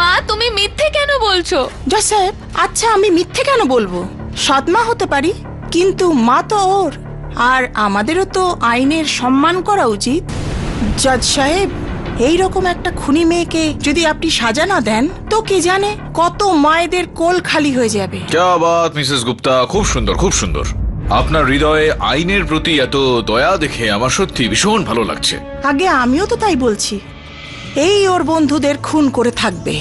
মা, তুমি মিথ্যে কেন বলছো? জোসেফ, আচ্ছা আমি মিথ্যে কেন বলবো? সৎমা হতে পারি, কিন্তু মা তো ওর। আর আমাদেরও তো আইনের সম্মান করা উচিত। জজ সাহেব, এইরকম একটা খুনি মেয়েকে যদি আপনি সাজা না দেন তো কে জানে কত মায়েদের কোল খালি হয়ে যাবে। ক্যা বাত মিসেস গুপ্তা, খুব সুন্দর, খুব সুন্দর। আপনার হৃদয়ে আইনের প্রতি এত দয়া দেখে আমার সত্যি ভীষণ ভালো লাগছে। আগে আমিও তো তাই বলছি। এই ওর বন্ধুদের খুন করে থাকবে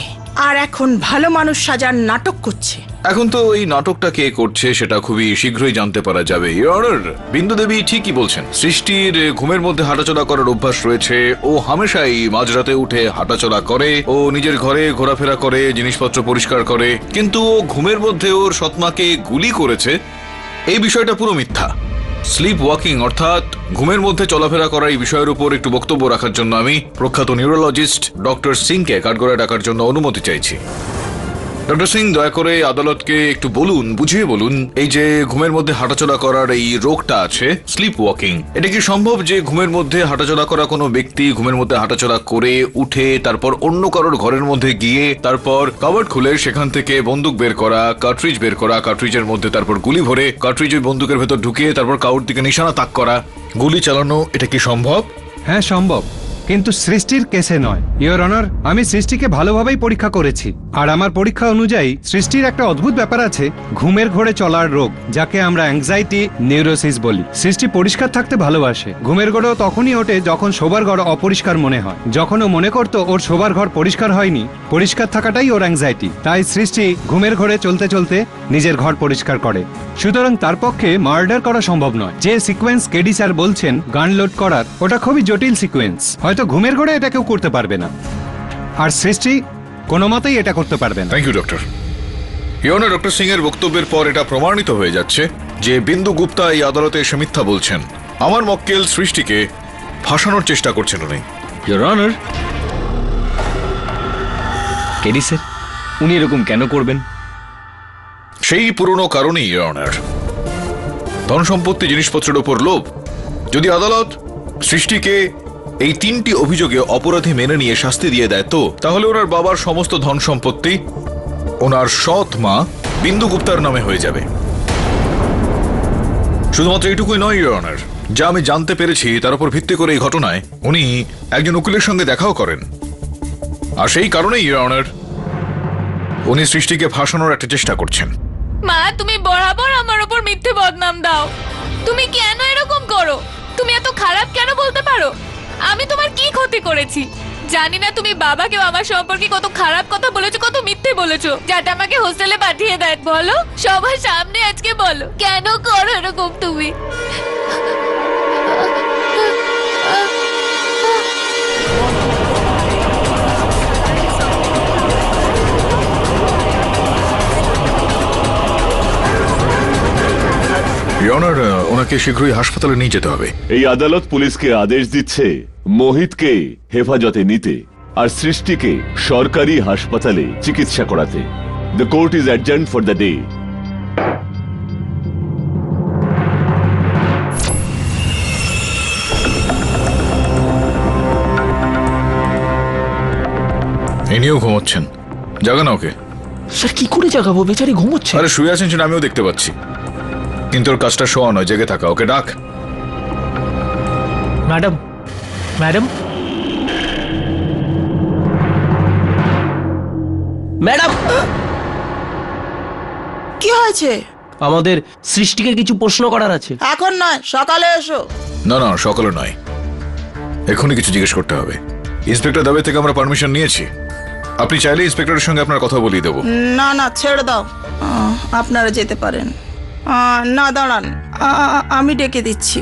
আর এখন ভালো মানুষ সাজার নাটক করছে। এখন তো এই নাটকটা কে করছে সেটা খুবই শীঘ্রই জানতে পারা যাবে। ইওর অনার, বিন্দু দেবী ঠিকই বলছেন। সৃষ্টির ঘুমের মধ্যে হাঁটাচলা করার অভ্যাস রয়েছে। ও হামেশাই মাঝরাতে উঠে হাঁটাচলা করে, ও নিজের ঘরে ঘোরাফেরা করে, জিনিসপত্র পরিষ্কার করে। কিন্তু ও ঘুমের মধ্যে ওর সৎমাকে গুলি করেছে, এই বিষয়টা পুরো মিথ্যা। স্লিপ ওয়াকিং অর্থাৎ ঘুমের মধ্যে চলাফেরা করা, এই বিষয়ের উপর একটু বক্তব্য রাখার জন্য আমি প্রখ্যাত নিউরোলজিস্ট ডক্টর সিংকে কাঠগড়ায় ডাকার জন্য অনুমতি চাইছি। ডক্টর সিং, দয়া করে আদালতকে একটু বলুন, বুঝিয়ে বলুন, এই যে ঘুমের মধ্যে হাঁটাচলা করার এই রোগটা আছে, স্লিপ ওয়াকিং, এটা কি সম্ভব যে ঘুমের মধ্যে হাঁটাচলা করা কোনো ব্যক্তি ঘুমের মধ্যে হাঁটাচলা করে উঠে তারপর অন্য কারোর ঘরের মধ্যে গিয়ে তারপর কাভার্ড খুলে সেখান থেকে বন্দুক বের করা, কার্ট্রিজ বের করা, কার্ট্রিজের মধ্যে তারপর গুলি ভরে কার্ট্রিজ ওই বন্দুকের ভেতর ঢুকিয়ে তারপর কাউর দিকে নিশানা তাক করা, গুলি চালানো, এটা কি সম্ভব? হ্যাঁ সম্ভব, কিন্তু সৃষ্টির কেসে নয়। ইওর অনার, আমি সৃষ্টিকে ভালোভাবেই পরীক্ষা করেছি। আর আমার পরীক্ষা অনুযায়ী সৃষ্টির একটা অদ্ভুত ব্যাপার আছে, ঘুমের ঘোরে চলার রোগ, যাকে আমরা অ্যাংজাইটি নিউরোসিস বলি। সৃষ্টি পরিষ্কার থাকতে ভালোবাসে। ঘুমের ঘরেও তখনই ওঠে যখন শোবার ঘর অপরিষ্কার মনে হয়। যখন ও মনে করতো ওর শোবার ঘর পরিষ্কার হয়নি, পরিষ্কার থাকাটাই ওর অ্যাংজাইটি, তাই সৃষ্টি ঘুমের ঘরে চলতে চলতে নিজের ঘর পরিষ্কার করে। সুতরাং তার পক্ষে মার্ডার করা সম্ভব নয়। যে সিকোয়েন্স কেডি স্যার বলছেন গান লোড করার, ওটা খুবই জটিল সিকোয়েন্স। হয়তো হয়তো ঘুমের ঘোরে এটা কেউ করতে পারবে না, আর সৃষ্টি কোনো মতেই এটা করতে পারবে না। Thank you doctor. Your honour, doctor Singh এর বক্তব্যের পর এটা প্রমাণিত হয়ে যাচ্ছে যে বিন্দু গুপ্তা এই আদালতে এসে মিথ্যা বলছেন। আমার মক্কেল সৃষ্টিকে ফাঁসানোর চেষ্টা করছেন উনি। ইওর অনার, কেডি স্যার উনি এরকম কেন করবেন? সেই পুরনো কারণেই ইওর অনার, ধন সম্পত্তি জিনিসপত্রের উপর লোভ। যদি আদালত সৃষ্টিকে এই 3টি অভিযোগে অপরাধী মেনে নিয়ে শাস্তি দিয়ে দেয় তো তাহলে ওনার বাবার সমস্ত ধন সম্পত্তি ওনার সৎ মা বিন্দু গুপ্তার নামে হয়ে যাবে। শুধুমাত্র এইটুকুই নয় ইওর অনার, যা আমি জানতে পেরেছি তার উপর ভিত্তি করে এই ঘটনায় উনি একজন উকিলের সঙ্গে দেখাও করেন। আর সেই কারণেই ইওর অনার উনি সৃষ্টিকে ফাঁসানোর একটা চেষ্টা করছেন। মা, তুমি বরাবর আমার উপর মিথ্যে বদনাম দাও। তুমি কেন এরকম করো? তুমি এত খারাপ কেন বলতে পারো? আমি তোমার কি ক্ষতি করেছি? জানি না তুমি বাবাকেও আমার সম্পর্কে কত খারাপ কথা বলেছো, কত মিথ্যে বলেছো, যাতে আমাকে হোস্টেলে পাঠিয়ে দেয়। বলো, সবার সামনে আজকে বলো, কেন করো এরকম তুমি? ইওর অনার, ওনাকে শীঘ্রই হাসপাতালে নিয়ে যেতে হবে। এই আদালত পুলিশকে আদেশ দিচ্ছে মোহিতকে হেফাজতে নিতে আর সৃষ্টিকে সরকারি হাসপাতালে চিকিৎসা করাতে। The court is adjourned for the day. ইনিও ঘুমোচ্ছেন, জাগা না ওকে। স্যার কি করে জাগাবো, বেচারি ঘুমোচ্ছে। আরে শুয়ে আছেন সেটা আমিও দেখতে পাচ্ছি, কিন্তু ওর কাজটা শোয়া নয়, জেগে থাকা। ওকে ডাক। ম্যাডাম, ম্যাডাম, ম্যাডাম, কি হয়েছে? আমাদের সৃষ্টিকে কিছু প্রশ্ন করার আছে। এখন নয়, সকালে এসো। না না, সকালে নয়, এখনই কিছু জিজ্ঞেস করতে হবে। ইন্সপেক্টর দাবে থেকে আমরা পারমিশন নিয়েছি। আপনি চাইলে ইন্সপেক্টরের সঙ্গে আপনার কথা বলিয়ে দেবো। না না, ছেড়ে দাও, আপনারা যেতে পারেন। না দাঁড়ান, আমি ডেকে দিচ্ছি।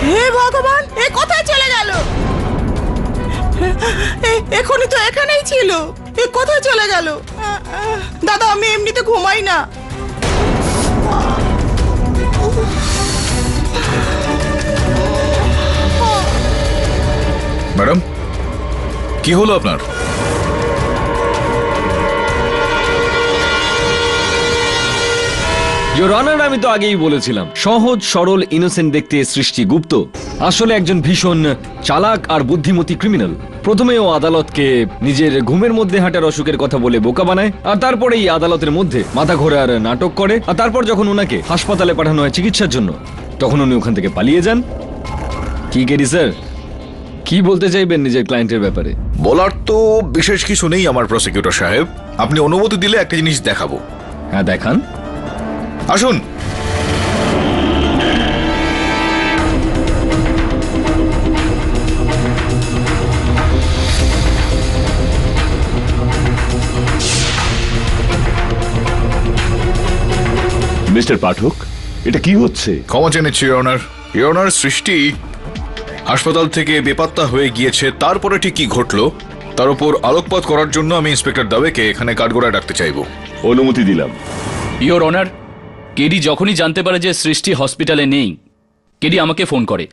হে ভগবান, এ কোথায় চলে গেল? এখনই তো এখানেই ছিল, এ কোথায় চলে গেল? দাদা, আমি এমনিতে ঘুমাই না। ম্যাডাম, কি হলো আপনার? ইওর অনার, আমি তো আগেই বলেছিলাম সহজ সরল ইনোসেন্ট দেখতে সৃষ্টি গুপ্ত আসলে একজন ভীষণ চালাক আর বুদ্ধিমতী ক্রিমিনাল। প্রথমে ও আদালতকে নিজের ঘুমের মধ্যে হাঁটার অসুখের কথা বলে বোকা বানায়, আর তারপরে এই আদালতের মধ্যে মাথা ঘোরার নাটক করে, আর তারপর যখন ওনাকে হাসপাতালে পাঠানো হয় চিকিৎসার জন্য তখন উনি ওখান থেকে পালিয়ে যান। কি কেডি স্যার, কি বলতে চাইবেন নিজের ক্লায়েন্টের ব্যাপারে? বলার তো বিশেষ কিছু নেই আমার প্রসিকিউটর সাহেব। আপনি অনুমতি দিলে একটা জিনিস দেখাবো। হ্যাঁ, দেখান। আসুন। মিস্টার পাঠক, এটা কি হচ্ছে? ক্ষমা চেয়ে নিচ্ছি ইওর অনার। ইওর অনার, সৃষ্টি হাসপাতাল থেকে বেপাত্তা হয়ে গিয়েছে, তারপরে ঠিক কি ঘটলো তার উপর আলোকপাত করার জন্য আমি ইন্সপেক্টর দাবেকে এখানে কাঠগড়ায় ডাকতে চাইবো। অনুমতি দিলাম। ইওর অনার, কেডি যখনই জানতে পারে যে সৃষ্টি হসপিটালে নেই, কেডি আমাকে ফোন করে।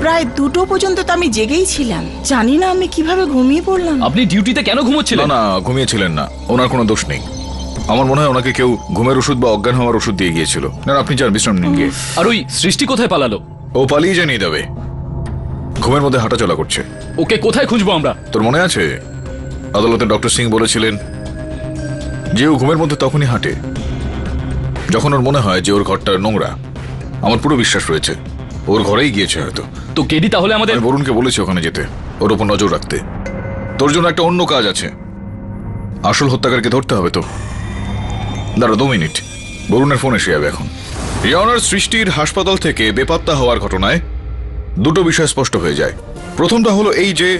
প্রায় 2টো পর্যন্ত তো আমি জেগেই ছিলাম, জানি না আমি কিভাবে ঘুমিয়ে পড়লাম। আপনি ডিউটিতে কেন ঘুমোচ্ছিলেন? না, ঘুমিয়েছিলেন না, ওনার কোনো দোষ নেই। আমার মনে হয় ওনাকে কেউ ঘুমের ওষুধ বা অজ্ঞান হওয়ার ওষুধ দিয়ে গিয়েছিল। না, আপনি যান, বিশ্রাম নিন গিয়ে। আর ওই সৃষ্টি কোথায় পালালো? ও পালিয়ে জানিয়ে দেবে, ঘুমের মধ্যে হাঁটাচলা করছে। ওকে কোথায় খুঁজবো আমরা? তোর মনে আছে আদালতে ডক্টর সিং বলেছিলেন যে ও ঘুমের মধ্যে তখনই হাঁটে যখন ওর মনে হয় যে ওর ঘরটা নোংরা। আমার পুরো বিশ্বাস রয়েছে ওর ঘরেই গিয়েছে হয়তো। তো কেডি তাহলে আমাদের বরুণকে বলেছি ওখানে যেতে, ওর উপর নজর রাখতে। তোর জন্য একটা অন্য কাজ আছে, আসল হত্যাকারীকে ধরতে হবে তো। দাঁড়া 2 মিনিট, বরুণের ফোন এসে যাবে এখন। ইওর অনার, সৃষ্টির হাসপাতাল থেকে বেপাত্তা হওয়ার ঘটনায় 2টো বিষয় স্পষ্ট হয়ে যায়। প্রথমটা হলো এই যে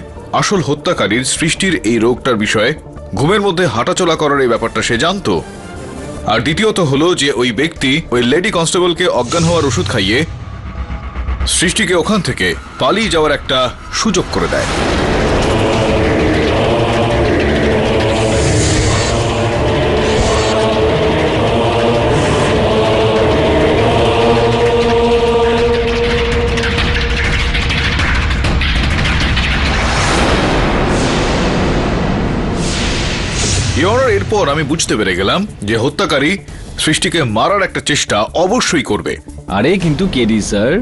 আসল হত্যাকারীর সৃষ্টির এই রোগটার বিষয়ে ঘুমের মধ্যে হাঁটাচলা করার এই ব্যাপারটা সে জানতো। আর দ্বিতীয়ত হলো যে ওই ব্যক্তি ওই লেডি কনস্টেবলকে অজ্ঞান হওয়ার ওষুধ খাইয়ে সৃষ্টিকে ওখান থেকে পালিয়ে যাওয়ার একটা সুযোগ করে দেয়। এরপর আমি বুঝতে পেরে গেলাম যে হত্যাকারী সৃষ্টিকে মারার একটা চেষ্টা অবশ্যই করবে। আরে কিন্তু কেডি স্যার,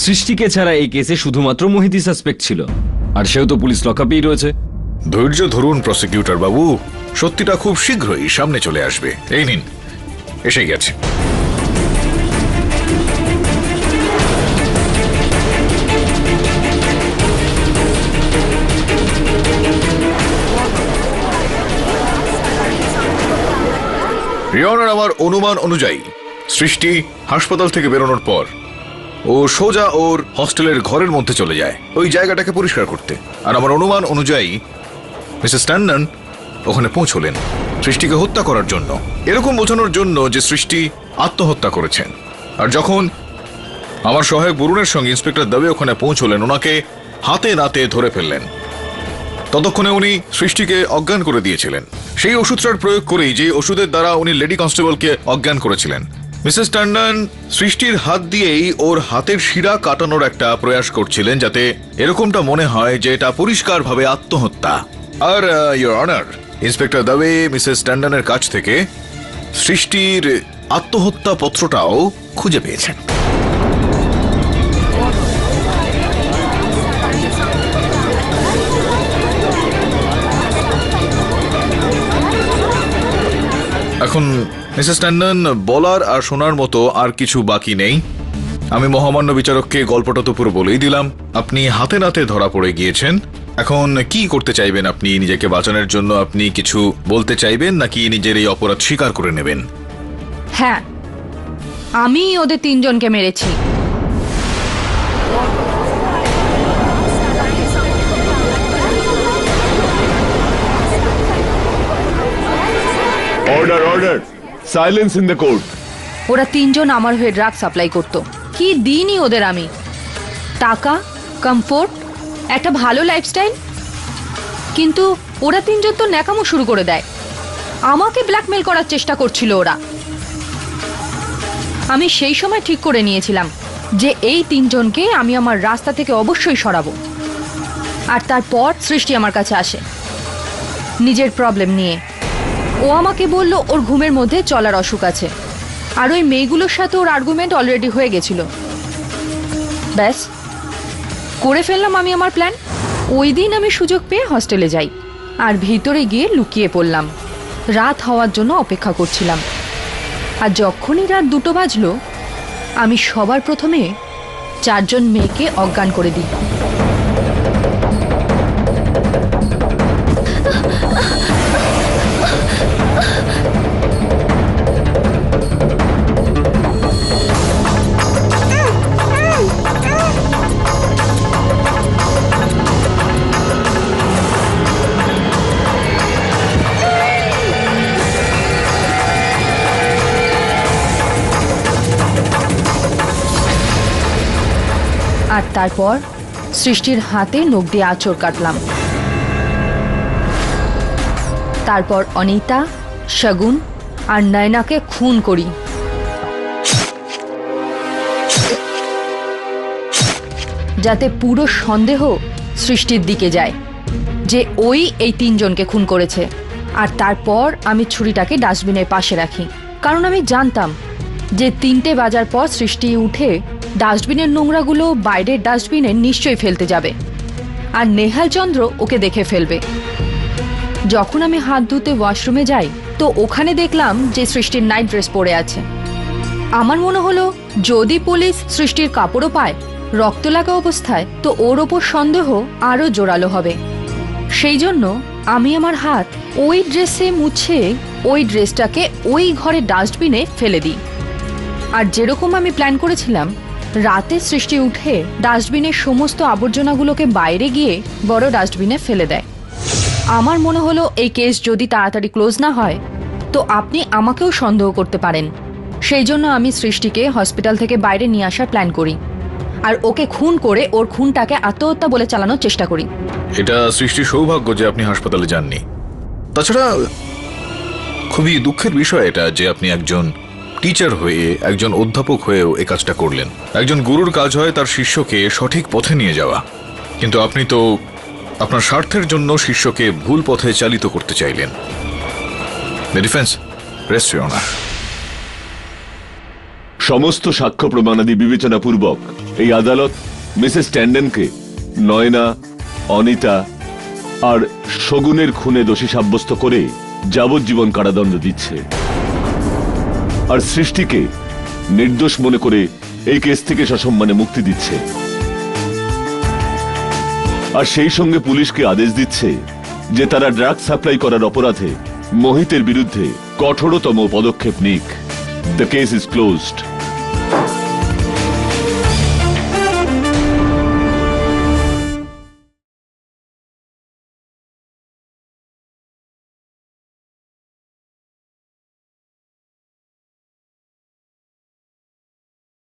সৃষ্টিকে ছাড়া এই কেসে শুধুমাত্র মোহিতই সাসপেক্ট ছিল, আর সেও তো পুলিশ লকআপেই রয়েছে। ধৈর্য ধরুন প্রসিকিউটর বাবু, সত্যিটা খুব শীঘ্রই সামনে চলে আসবে। এই নিন, এসে গেছে। রিওনার আমার অনুমান অনুযায়ী সৃষ্টি হাসপাতাল থেকে বেরোনোর পর ও সোজা ওর হস্টেলের ঘরের মধ্যে চলে যায় ওই জায়গাটাকে পরিষ্কার করতে। আর আমার অনুমান অনুযায়ী মিসেস ট্যান্ডন ওখানে পৌঁছলেন সৃষ্টিকে হত্যা করার জন্য, এরকম বোঝানোর জন্য যে সৃষ্টি আত্মহত্যা করেছেন। আর যখন আমার সহায়ক বরুণের সঙ্গে ইন্সপেক্টর দবে ওখানে পৌঁছলেন, ওনাকে হাতে নাতে ধরে ফেললেন। ততক্ষণে উনি সৃষ্টিকে অজ্ঞান করে দিয়েছিলেন সেই ওষুধটার প্রয়োগ করেই, যে ওষুধের দ্বারা উনি লেডি কনস্টেবলকে অজ্ঞান করেছিলেন। মিসেস ট্যান্ডন সৃষ্টির হাত দিয়েই ওর হাতের শিরা কাটানোর একটা প্রয়াস করছিলেন, যাতে এরকমটা মনে হয় যে এটা পরিষ্কারভাবে আত্মহত্যা। আর your honour, inspector Dubey Mrs ট্যান্ডনের কাছ থেকে সৃষ্টির আত্মহত্যা পত্রটাও খুঁজে পেয়েছেন। এখন মিসেস ট্যান্ডন, বলার আর শোনার মতো আর কিছু বাকি নেই। আমি মহামান্য বিচারককে গল্পটা তো পুরো বলেই দিলাম। আপনি হাতে নাতে ধরা পড়ে গিয়েছেন। এখন কি করতে চাইবেন আপনি? নিজেকে বাঁচানোর জন্য আপনি কিছু বলতে চাইবেন, নাকি নিজের এই অপরাধ স্বীকার করে নেবেন? হ্যাঁ, আমি ওদের তিনজনকে মেরেছি। Order order, silence in the court. ওরা তিনজন আমার হয়ে ড্রাগ সাপ্লাই করত। কি দিনই ওদের আমি, টাকা, কমফোর্ট, একটা ভালো লাইফস্টাইল। কিন্তু ওরা তিনজন তো ন্যাকামো শুরু করে দেয়। আমাকে ব্ল্যাকমেল করার চেষ্টা করছিল ওরা। আমি সেই সময় ঠিক করে নিয়েছিলাম যে এই তিনজনকে আমি আমার রাস্তা থেকে অবশ্যই সরাবো। আর তারপর সৃষ্টি আমার কাছে আসে নিজের প্রবলেম নিয়ে। ও আমাকে বলল ওর ঘুমের মধ্যে চলার অসুখ আছে, আর ওই মেয়েগুলোর সাথে ওর আর্গুমেন্ট অলরেডি হয়ে গেছিল। ব্যাস, করে ফেললাম আমি আমার প্ল্যান। ওই দিন আমি সুযোগ পেয়ে হস্টেলে যাই আর ভিতরে গিয়ে লুকিয়ে পড়লাম। রাত হওয়ার জন্য অপেক্ষা করছিলাম। আর যখনই রাত 2টো বাজলো, আমি সবার প্রথমে 4জন মেয়েকে অজ্ঞান করে দিই। আর তারপর সৃষ্টির হাতে নখ দিয়ে আঁচড় কাটলাম। তারপর অনিতা, শগুন আর নয়নাকে খুন করি। যাতে পুরো সন্দেহ সৃষ্টির দিকে যায় যে ওই এই তিনজনকে খুন করেছে। আর তারপর আমি ছুরিটাকে ডাস্টবিনের পাশে রাখি, কারণ আমি জানতাম যে 3টে বাজার পর সৃষ্টি উঠে ডাস্টবিনের নোংরাগুলো বাইরের ডাস্টবিনে নিশ্চয়ই ফেলতে যাবে, আর নেহাল চন্দ্র ওকে দেখে ফেলবে। যখন আমি হাত ধুতে ওয়াশরুমে যাই, তো ওখানে দেখলাম যে সৃষ্টির নাইট ড্রেস পরে আছে। আমার মনে হলো যদি পুলিশ সৃষ্টির কাপড়ও পায় রক্ত লাগা অবস্থায়, তো ওর ওপর সন্দেহ আরও জোরালো হবে। সেই জন্য আমি আমার হাত ওই ড্রেসে মুছে ওই ড্রেসটাকে ওই ঘরে ডাস্টবিনে ফেলে দিই। আর যেরকম আমি প্ল্যান করেছিলাম, রাতে সৃষ্টি উঠে ডাস্টবিনের সমস্ত আবর্জনাগুলোকে বাইরে গিয়ে বড় ডাস্টবিনে ফেলে দেয়। আমার মনে হলো এই কেস যদি তাড়াতাড়ি ক্লোজ না হয় তো আপনি আমাকেও সন্দেহ করতে পারেন। সেই জন্য আমি সৃষ্টিকে হসপিটাল থেকে বাইরে নিয়ে আসার প্ল্যান করি আর ওকে খুন করে ওর খুনটাকে আত্মহত্যা বলে চালানোর চেষ্টা করি। এটা সৃষ্টির সৌভাগ্য যে আপনি হাসপাতালে যাননি। তাছাড়া খুবই দুঃখের বিষয় এটা যে আপনি একজন টিচার হয়ে, একজন অধ্যাপক হয়েও এই কাজটা করলেন। একজন গুরুর কাজ হয় তার শিষ্যকে সঠিক পথে নিয়ে যাওয়া, কিন্তু আপনি তো আপনার স্বার্থের জন্য শিষ্যকে ভুল পথে চালিত করতে চাইলেন। The defence, rest your honour. সমস্ত সাক্ষ্য প্রমাণাদি বিবেচনাপূর্বক এই আদালত মিসেস ট্যান্ডনকে নয়না, অনিতা আর শগুনের খুনে দোষী সাব্যস্ত করে যাবজ্জীবন কারাদণ্ড দিচ্ছে আর সৃষ্টিকে নির্দোষ মনে করে এই কেস থেকে সসম্মানে মুক্তি দিচ্ছে। আর সেই সঙ্গে পুলিশকে আদেশ দিচ্ছে যে তারা ড্রাগ সাপ্লাই করার অপরাধে মোহিতের বিরুদ্ধে কঠোরতম পদক্ষেপ নিক। The case is closed.